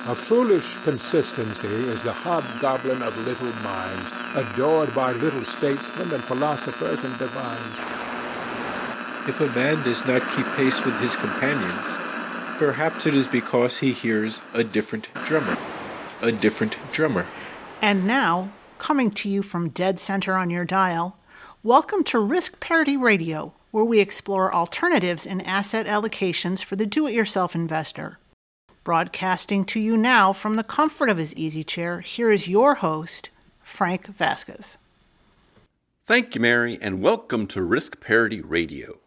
Of foolish consistency is the hobgoblin of little minds, adored by little statesmen and philosophers and divines. If a man does not keep pace with his companions, perhaps it is because he hears a different drummer. A different drummer. And now, coming to you from dead center on your dial, welcome to Risk Parity Radio, where we explore alternatives in asset allocations for the do-it-yourself investor. Broadcasting to you now from the comfort of his easy chair, here is your host, Frank Vasquez. Thank you, Mary, and welcome to Risk Parity Radio.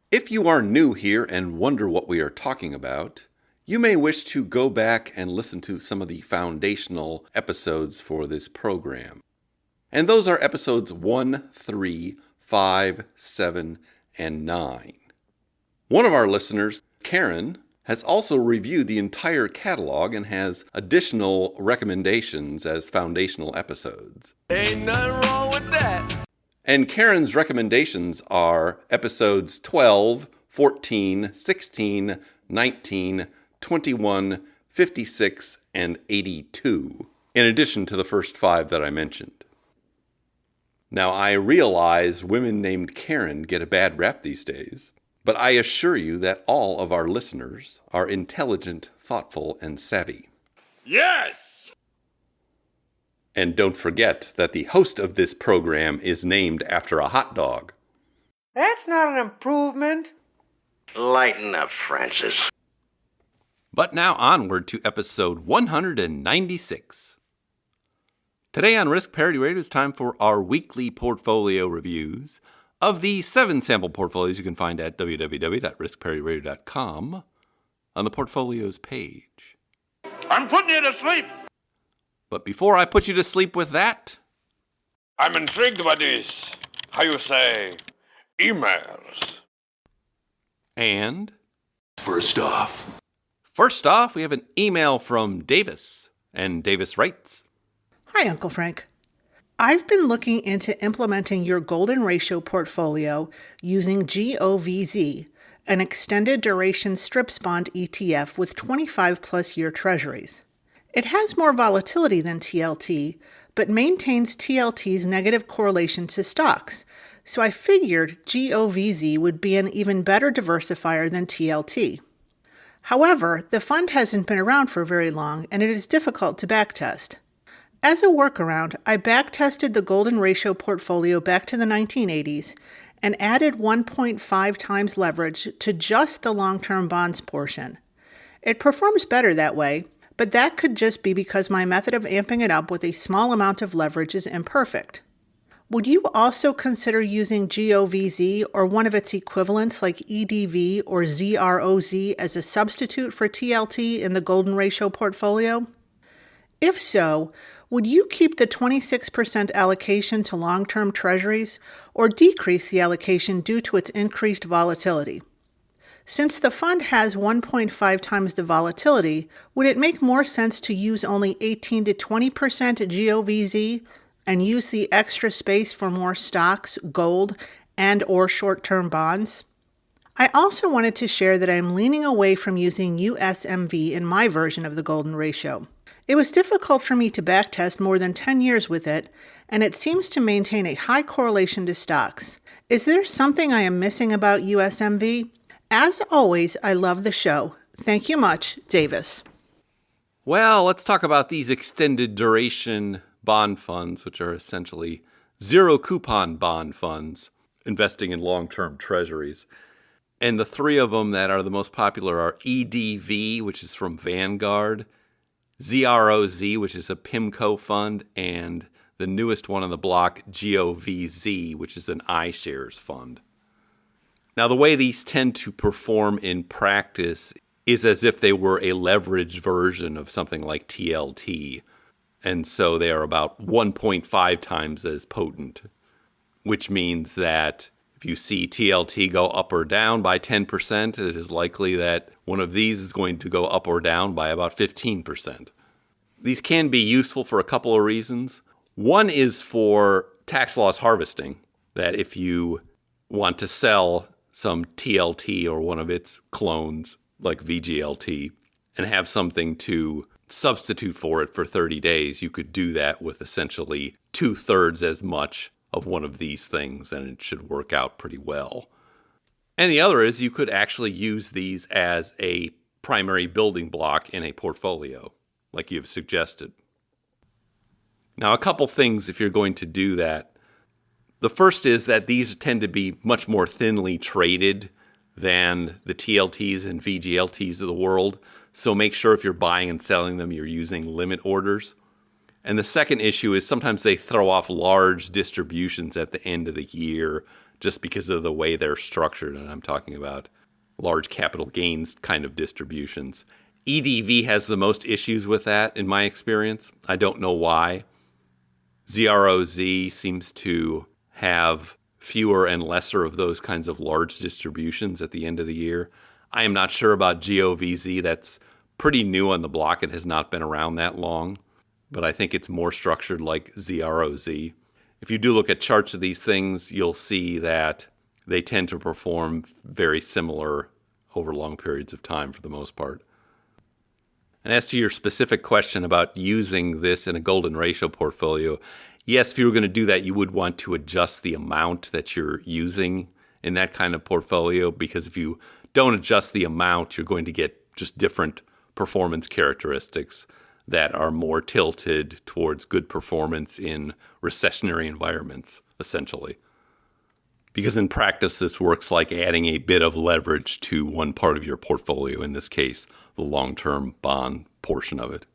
If you are new here and wonder what we are talking about, you may wish to go back and listen to some of the foundational episodes for this program. And those are episodes 1, 3, 5, 7, and 9. One of our listeners, Karen, has also reviewed the entire catalog and has additional recommendations as foundational episodes. Ain't nothing wrong with that. And Karen's recommendations are episodes 12, 14, 16, 19, 21, 56, and 82, in addition to the first 5 that I mentioned. Now, I realize women named Karen get a bad rap these days, but I assure you that all of our listeners are intelligent, thoughtful, and savvy. Yes! And don't forget that the host of this program is named after a hot dog. That's not an improvement. Lighten up, Francis. But now onward to episode 196. Today on Risk Parity Radio, it's time for our weekly portfolio reviews of the 7 sample portfolios you can find at www.riskparityradio.com on the portfolios page. I'm putting you to sleep. But before I put you to sleep with that, I'm intrigued by these, how you say, emails. and First off, we have an email from Davis, and Davis writes, Hi, Uncle Frank. I've been looking into implementing your golden ratio portfolio using GOVZ, an extended duration strips bond ETF with 25 plus year treasuries. It has more volatility than TLT, but maintains TLT's negative correlation to stocks, so I figured GOVZ would be an even better diversifier than TLT. However, the fund hasn't been around for very long, and it is difficult to backtest. As a workaround, I backtested the golden ratio portfolio back to the 1980s and added 1.5 times leverage to just the long-term bonds portion. It performs better that way, but that could just be because my method of amping it up with a small amount of leverage is imperfect. Would you also consider using GOVZ or one of its equivalents like EDV or ZROZ as a substitute for TLT in the golden ratio portfolio? If so, would you keep the 26% allocation to long-term treasuries or decrease the allocation due to its increased volatility? Since the fund has 1.5 times the volatility, would it make more sense to use only 18 to 20% GOVZ and use the extra space for more stocks, gold, and or short-term bonds? I also wanted to share that I am leaning away from using USMV in my version of the golden ratio. It was difficult for me to backtest more than 10 years with it, and it seems to maintain a high correlation to stocks. Is there something I am missing about USMV? As always, I love the show. Thank you much, Davis. well, let's talk about these extended duration bond funds, which are essentially zero coupon bond funds investing in long-term treasuries. And the 3 of them that are the most popular are EDV, which is from Vanguard, ZROZ, which is a PIMCO fund, and the newest one on the block, GOVZ, which is an iShares fund. Now, the way these tend to perform in practice is as if they were a leveraged version of something like TLT. And so they are about 1.5 times as potent, which means that if you see TLT go up or down by 10%, it is likely that one of these is going to go up or down by about 15%. These can be useful for a couple of reasons. One is for tax loss harvesting, that if you want to sell some TLT or one of its clones like VGLT and have something to substitute for it for 30 days, you could do that with essentially 2/3 as much of one of these things, and it should work out pretty well. And the other is you could actually use these as a primary building block in a portfolio, like you've suggested. Now, a couple things if you're going to do that. The first is that these tend to be much more thinly traded than the TLTs and VGLTs of the world. So make sure if you're buying and selling them, you're using limit orders. And the second issue is sometimes they throw off large distributions at the end of the year just because of the way they're structured. And I'm talking about large capital gains kind of distributions. EDV has the most issues with that in my experience. I don't know why. ZROZ seems to have fewer and lesser of those kinds of large distributions at the end of the year. I am not sure about GOVZ. That's pretty new on the block. It has not been around that long, but I think it's more structured like ZROZ. If you do look at charts of these things, you'll see that they tend to perform very similar over long periods of time for the most part. And as to your specific question about using this in a golden ratio portfolio, yes, if you were going to do that, you would want to adjust the amount that you're using in that kind of portfolio, because if you don't adjust the amount, you're going to get just different performance characteristics that are more tilted towards good performance in recessionary environments, essentially. Because in practice, this works like adding a bit of leverage to one part of your portfolio, in this case, the long-term bond portion of it.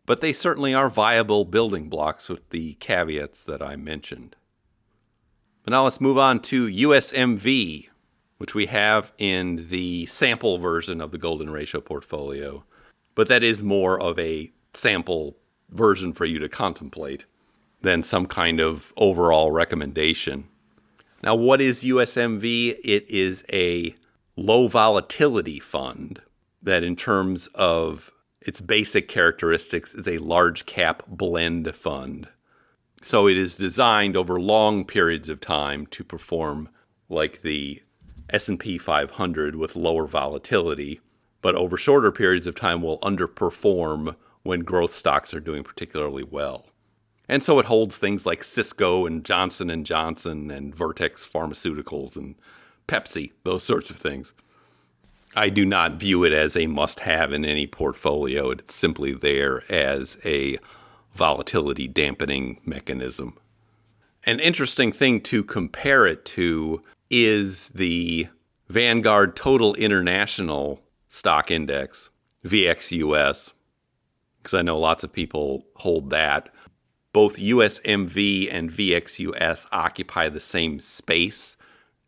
But they certainly are viable building blocks with the caveats that I mentioned. But now let's move on to USMV, which we have in the sample version of the golden ratio portfolio. But that is more of a sample version for you to contemplate than some kind of overall recommendation. Now, what is USMV? It is a low volatility fund that, in terms of its basic characteristics, is a large cap blend fund. So it is designed over long periods of time to perform like the S&P 500 with lower volatility, but over shorter periods of time will underperform when growth stocks are doing particularly well. And so it holds things like Cisco and Johnson & Johnson and Vertex Pharmaceuticals and Pepsi, those sorts of things. I do not view it as a must-have in any portfolio. It's simply there as a volatility dampening mechanism. An interesting thing to compare it to is the Vanguard Total International Stock Index, VXUS, because I know lots of people hold that. Both USMV and VXUS occupy the same space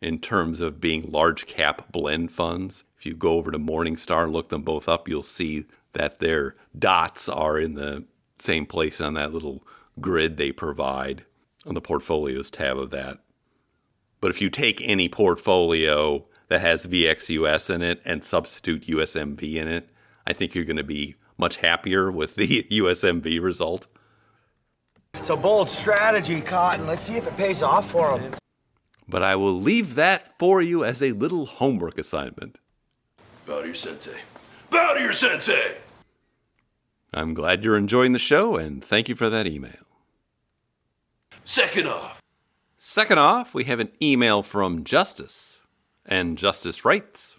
in terms of being large cap blend funds. If you go over to Morningstar and look them both up, you'll see that their dots are in the same place on that little grid they provide on the portfolios tab of that. But if you take any portfolio that has VXUS in it and substitute USMV in it, I think you're going to be much happier with the USMV result. It's a bold strategy, Cotton. Let's see if it pays off for them. But I will leave that for you as a little homework assignment. Bow to your sensei. Bow to your sensei! I'm glad you're enjoying the show, and thank you for that email. Second off, we have an email from Justice. And Justice writes,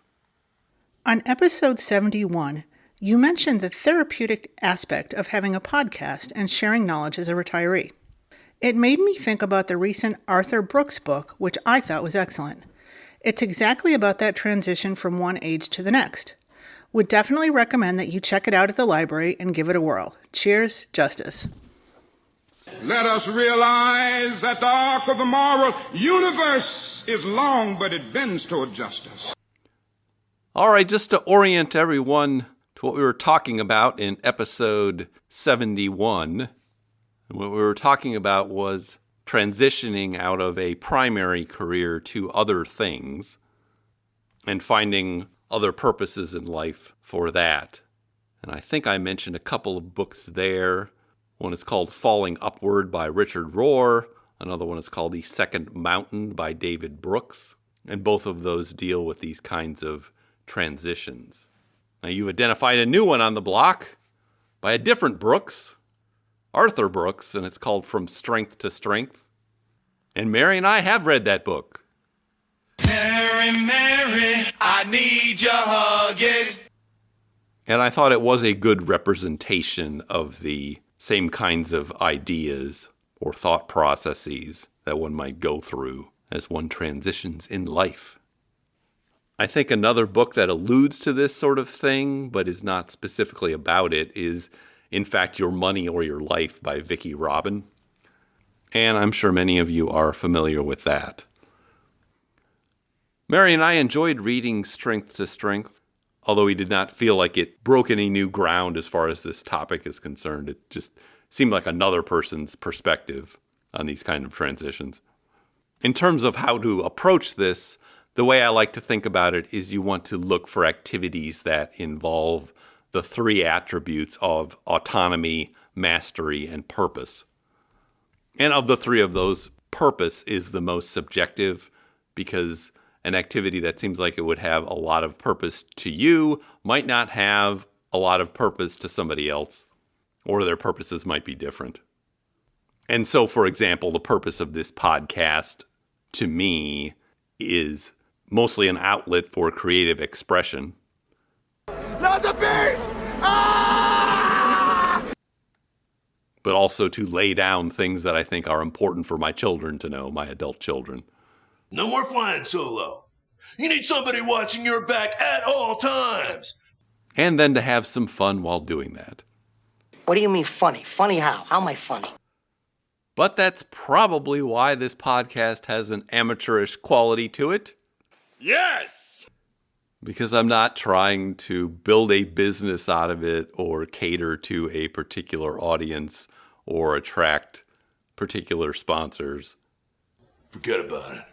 On episode 71, you mentioned the therapeutic aspect of having a podcast and sharing knowledge as a retiree. It made me think about the recent Arthur Brooks book, which I thought was excellent. It's exactly about that transition from one age to the next. Would definitely recommend that you check it out at the library and give it a whirl. Cheers, Justice. Let us realize that the arc of the moral universe is long, but it bends toward justice. All right, just to orient everyone to what we were talking about in episode 71, what we were talking about was transitioning out of a primary career to other things and finding other purposes in life for that. And I think I mentioned a couple of books there. One is called Falling Upward by Richard Rohr. Another one is called The Second Mountain by David Brooks. And both of those deal with these kinds of transitions. Now, you've identified a new one on the block, by a different Brooks, Arthur Brooks, and it's called From Strength to Strength. And Mary and I have read that book. Mary, Mary, I need your hugging. And I thought it was a good representation of the same kinds of ideas or thought processes that one might go through as one transitions in life. I think another book that alludes to this sort of thing, but is not specifically about it, is, in fact, Your Money or Your Life by Vicki Robin. And I'm sure many of you are familiar with that. Mary and I enjoyed reading Strength to Strength, although we did not feel like it broke any new ground as far as this topic is concerned. It just seemed like another person's perspective on these kind of transitions. In terms of how to approach this, the way I like to think about it is you want to look for activities that involve the three attributes of autonomy, mastery, and purpose. And of the three of those, purpose is the most subjective, because an activity that seems like it would have a lot of purpose to you might not have a lot of purpose to somebody else, or their purposes might be different. And so, for example, the purpose of this podcast, to me, is mostly an outlet for creative expression. Not the beast! Ah! But also to lay down things that I think are important for my children to know, my adult children. No more flying solo. You need somebody watching your back at all times. And then to have some fun while doing that. What do you mean funny? Funny how? How am I funny? But that's probably why this podcast has an amateurish quality to it. Yes! Because I'm not trying to build a business out of it or cater to a particular audience or attract particular sponsors. Forget about it.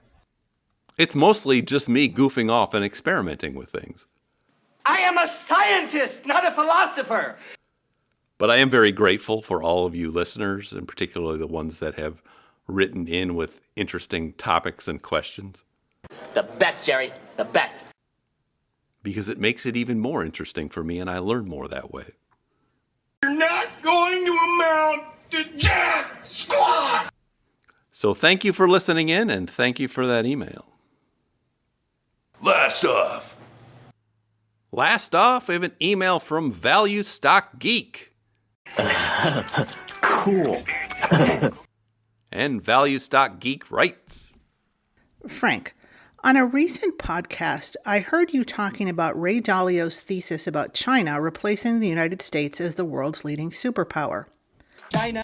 It's mostly just me goofing off and experimenting with things. I am a scientist, not a philosopher. But I am very grateful for all of you listeners, and particularly the ones that have written in with interesting topics and questions. The best, Jerry. The best. Because it makes it even more interesting for me, and I learn more that way. You're not going to amount to jack squat! So thank you for listening in, and thank you for that email. Last off, we have an email from Value Stock Geek. Cool. And Value Stock Geek writes, Frank, on a recent podcast, I heard you talking about Ray Dalio's thesis about China replacing the United States as the world's leading superpower. China.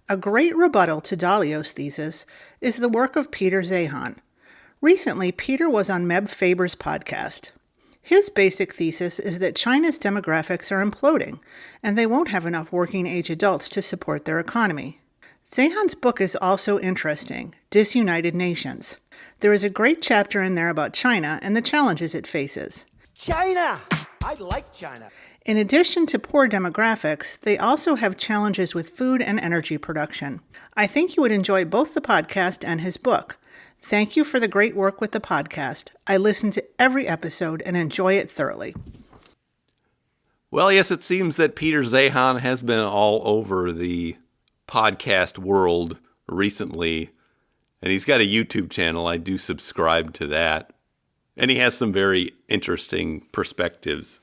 A great rebuttal to Dalio's thesis is the work of Peter Zeihan. Recently, Peter was on Meb Faber's podcast. His basic thesis is that China's demographics are imploding, and they won't have enough working-age adults to support their economy. Zeihan's book is also interesting, Disunited Nations. There is a great chapter in there about China and the challenges it faces. China! I like China. In addition to poor demographics, they also have challenges with food and energy production. I think you would enjoy both the podcast and his book. Thank you for the great work with the podcast. I listen to every episode and enjoy it thoroughly. Well, yes, it seems that Peter Zeihan has been all over the podcast world recently, and he's got a YouTube channel. I do subscribe to that. And he has some very interesting perspectives,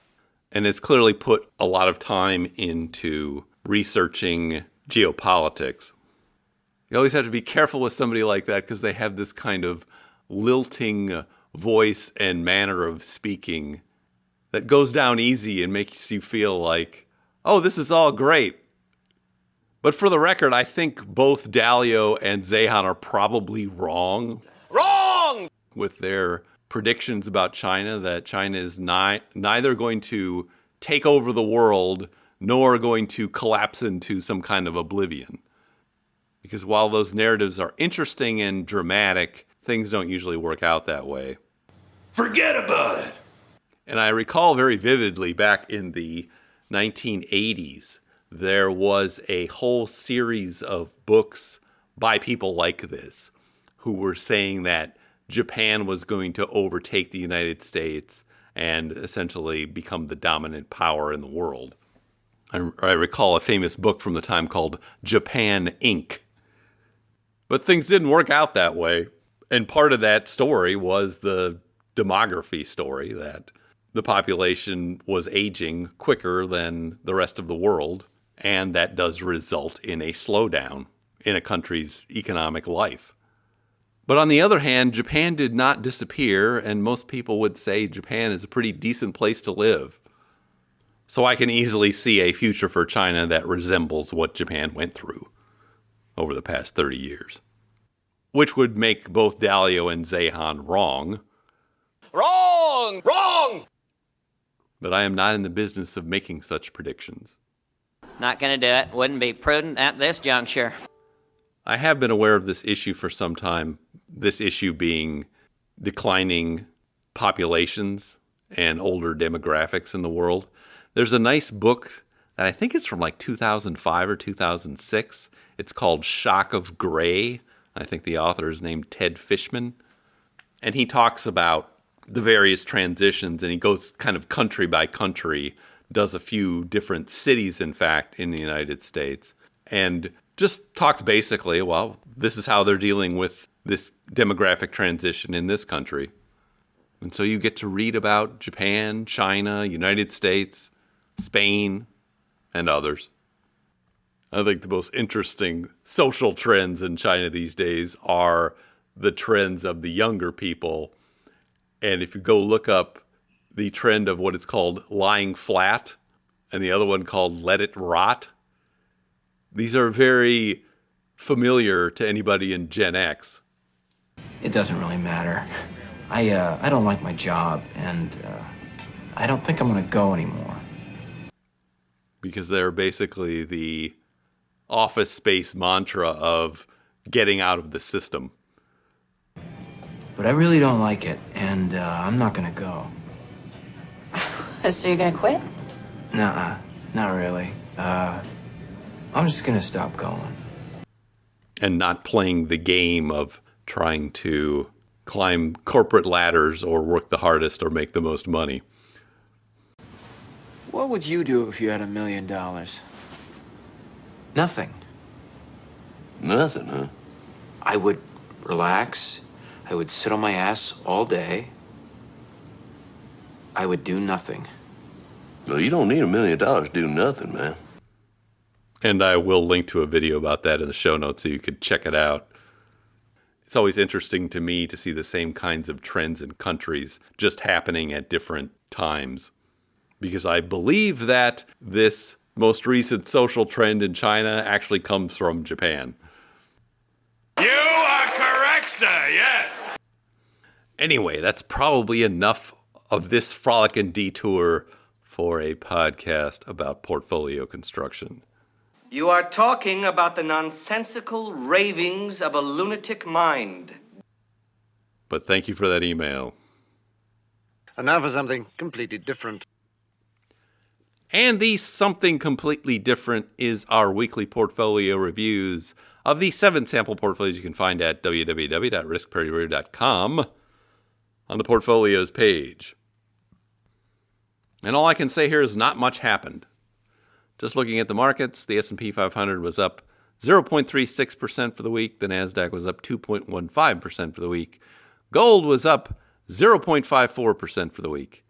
and has clearly put a lot of time into researching geopolitics. You always have to be careful with somebody like that because they have this kind of lilting voice and manner of speaking that goes down easy and makes you feel like, oh, this is all great. But for the record, I think both Dalio and Zeihan are probably wrong. wrong! With their predictions about China, that China is neither going to take over the world nor going to collapse into some kind of oblivion. Because while those narratives are interesting and dramatic, things don't usually work out that way. Forget about it! And I recall very vividly back in the 1980s, there was a whole series of books by people like this who were saying that Japan was going to overtake the United States and essentially become the dominant power in the world. I recall a famous book from the time called Japan Inc. But things didn't work out that way. And part of that story was the demography story, that the population was aging quicker than the rest of the world, and that does result in a slowdown in a country's economic life. But on the other hand, Japan did not disappear, and most people would say Japan is a pretty decent place to live. So I can easily see a future for China that resembles what Japan went through over the past 30 years. Which would make both Dalio and Zehan wrong. Wrong! Wrong! But I am not in the business of making such predictions. Not going to do it. Wouldn't be prudent at this juncture. I have been aware of this issue for some time, this issue being declining populations and older demographics in the world. There's a nice book that I think is from like 2005 or 2006. It's called Shock of Gray. I think the author is named Ted Fishman. And he talks about the various transitions, and he goes kind of country by country, does a few different cities, in fact, in the United States, and just talks basically, well, this is how they're dealing with this demographic transition in this country. And so you get to read about Japan, China, United States, Spain, and others. I think the most interesting social trends in China these days are the trends of the younger people. And if you go look up the trend of what is called lying flat and the other one called let it rot, these are very familiar to anybody in Gen X. It doesn't really matter. I don't like my job, and I don't think I'm going to go anymore. Because they're basically the Office Space mantra of getting out of the system. But I really don't like it, and I'm not going to go. So you're going to quit? Nuh-uh, not really. I'm just going to stop going. And not playing the game of trying to climb corporate ladders or work the hardest or make the most money. What would you do if you had $1 million? Nothing. Nothing, huh? I would relax. I would sit on my ass all day. I would do nothing. Well, you don't need $1 million to do nothing, man. And I will link to a video about that in the show notes so you could check it out. It's always interesting to me to see the same kinds of trends in countries just happening at different times. Because I believe that this most recent social trend in China actually comes from Japan. You are correct, sir, yes. Anyway, that's probably enough of this frolic and detour for a podcast about portfolio construction. You are talking about the nonsensical ravings of a lunatic mind. But thank you for that email. And now for something completely different. And the something completely different is our weekly portfolio reviews of the 7 sample portfolios you can find at www.riskpartyradio.com on the portfolios page. And all I can say here is not much happened. Just looking at the markets, the S&P 500 was up 0.36% for the week. The NASDAQ was up 2.15% for the week. Gold was up 0.54% for the week.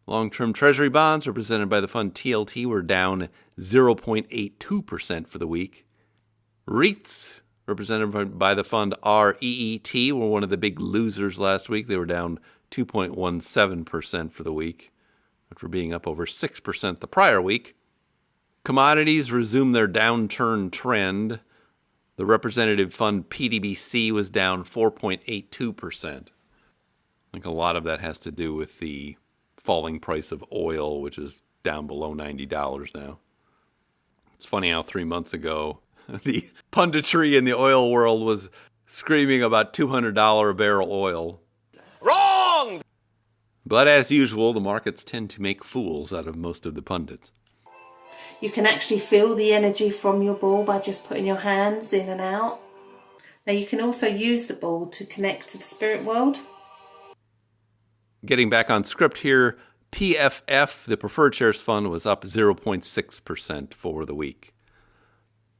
Long-term treasury bonds represented by the fund TLT were down 0.82% for the week. REITs represented by the fund REET were one of the big losers last week. They were down 2.17% for the week, after being up over 6% the prior week. Commodities resumed their downturn trend. The representative fund PDBC was down 4.82%. I think a lot of that has to do with the falling price of oil, which is down below $90 now. It's funny how 3 months ago, the punditry in the oil world was screaming about $200 a barrel oil. Wrong! But as usual, the markets tend to make fools out of most of the pundits. You can actually feel the energy from your ball by just putting your hands in and out. Now you can also use the ball to connect to the spirit world. Getting back on script here, PFF, the preferred shares fund, was up 0.6% for the week.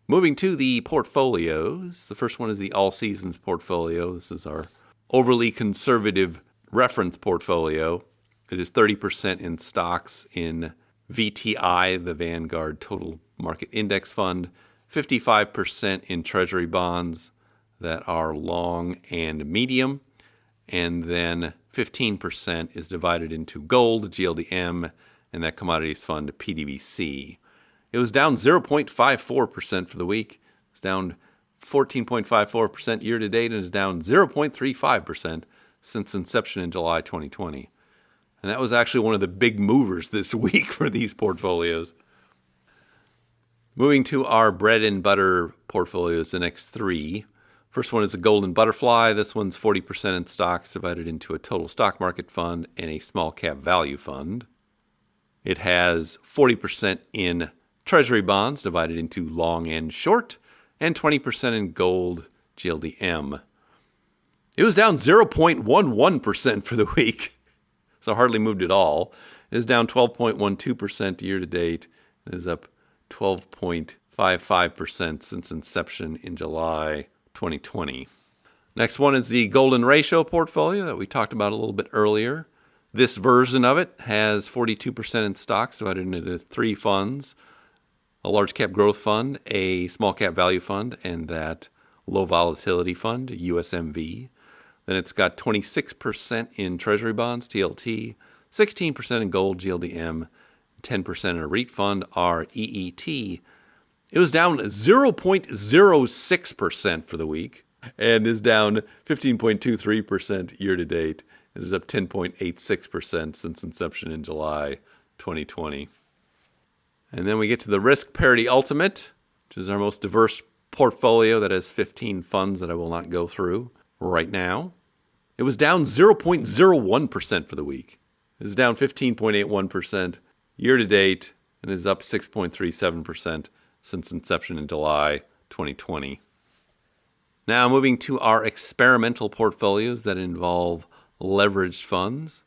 Moving to the portfolios, the first one is the All Seasons portfolio. This is our overly conservative reference portfolio. It is 30% in stocks in VTI, the Vanguard Total Market Index Fund, 55% in treasury bonds that are long and medium, and then 15% is divided into gold, GLDM, and that commodities fund, PDBC. It was down 0.54% for the week. It's down 14.54% year to date, and is down 0.35% since inception in July 2020. And that was actually one of the big movers this week for these portfolios. Moving to our bread and butter portfolios, the next three. First one is the Golden Butterfly. This one's 40% in stocks divided into a total stock market fund and a small cap value fund. It has 40% in treasury bonds divided into long and short, and 20% in gold, GLDM. It was down 0.11% for the week, so hardly moved at all. It is down 12.12% year to date. It is up 12.55% since inception in July 2020. Next one is the Golden Ratio portfolio that we talked about a little bit earlier. This version of it has 42% in stocks divided into three funds: a large cap growth fund, a small cap value fund, and that low volatility fund, USMV. Then it's got 26% in treasury bonds, TLT, 16% in gold, GLDM, 10% in a REIT fund, REET. It was down 0.06% for the week and is down 15.23% year to date. It is up 10.86% since inception in July 2020. And then we get to the Risk Parity Ultimate, which is our most diverse portfolio that has 15 funds that I will not go through right now. It was down 0.01% for the week. It is down 15.81% year to date and is up 6.37% since inception in July 2020. Now moving to our experimental portfolios that involve leveraged funds.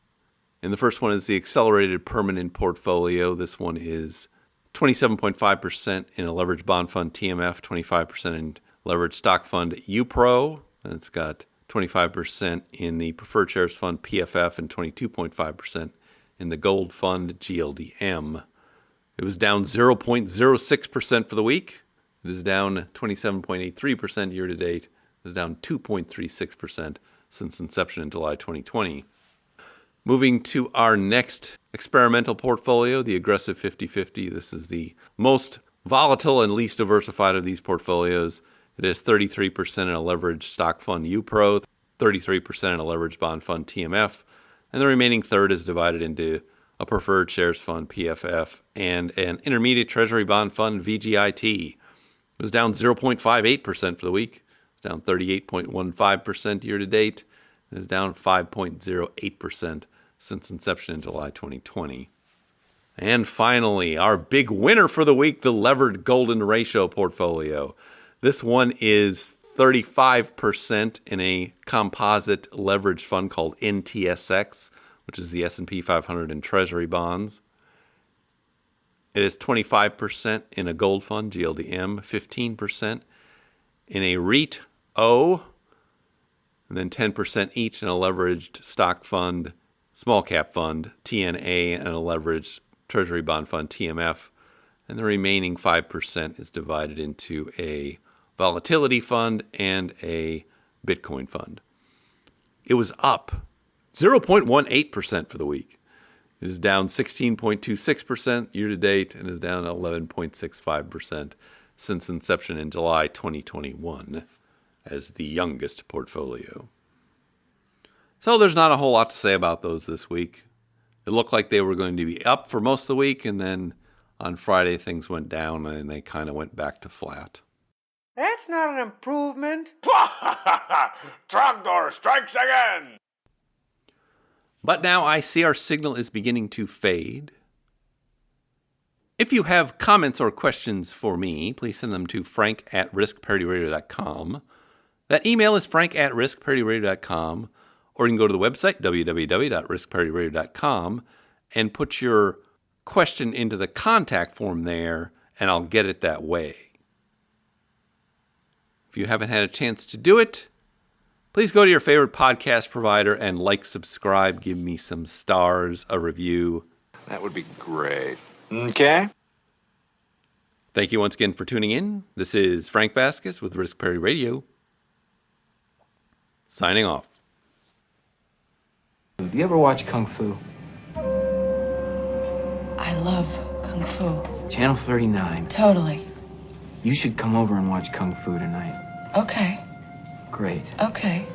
And the first one is the Accelerated Permanent Portfolio. This one is 27.5% in a leveraged bond fund, TMF, 25% in leveraged stock fund, UPRO, and it's got 25% in the preferred shares fund, PFF, and 22.5% in the gold fund, GLDM. It was down 0.06% for the week. It is down 27.83% year to date. It is down 2.36% since inception in July 2020. Moving to our next experimental portfolio, the Aggressive 50/50. This is the most volatile and least diversified of these portfolios. It has 33% in a leveraged stock fund, UPRO, 33% in a leveraged bond fund, TMF, and the remaining third is divided into a preferred shares fund, PFF, and an intermediate treasury bond fund, VGIT. It was down 0.58% for the week. It's down 38.15% year to date. It is down 5.08% since inception in July 2020. And finally, our big winner for the week, the Levered Golden Ratio portfolio. This one is 35% in a composite leverage fund called NTSX, which is the S&P 500 in treasury bonds. It is 25% in a gold fund, GLDM, 15% in a REIT, O, and then 10% each in a leveraged stock fund, small cap fund, TNA, and a leveraged treasury bond fund, TMF. And the remaining 5% is divided into a volatility fund and a Bitcoin fund. It was up 0.18% for the week. It is down 16.26% year to date and is down 11.65% since inception in July 2021 as the youngest portfolio. So there's not a whole lot to say about those this week. It looked like they were going to be up for most of the week, and then on Friday things went down and they kind of went back to flat. That's not an improvement. Trogdor strikes again! But now I see our signal is beginning to fade. If you have comments or questions for me, please send them to frank@riskparityradio.com. That email is frank@riskparityradio.com, or you can go to the website, www.riskparityradio.com, and put your question into the contact form there, and I'll get it that way. If you haven't had a chance to do it, please go to your favorite podcast provider and subscribe, give me some stars, a review. That would be great. Okay? Thank you once again for tuning in. This is Frank Vasquez with Risk Parity Radio, signing off. Do you ever watch Kung Fu? I love Kung Fu. Channel 39. Totally. You should come over and watch Kung Fu tonight. Okay. Great. Okay.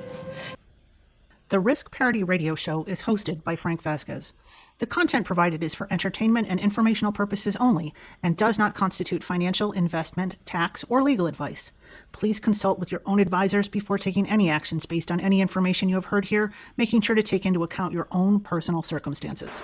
The Risk Parity Radio Show is hosted by Frank Vasquez. The content provided is for entertainment and informational purposes only and does not constitute financial, investment, tax, or legal advice. Please consult with your own advisors before taking any actions based on any information you have heard here, making sure to take into account your own personal circumstances.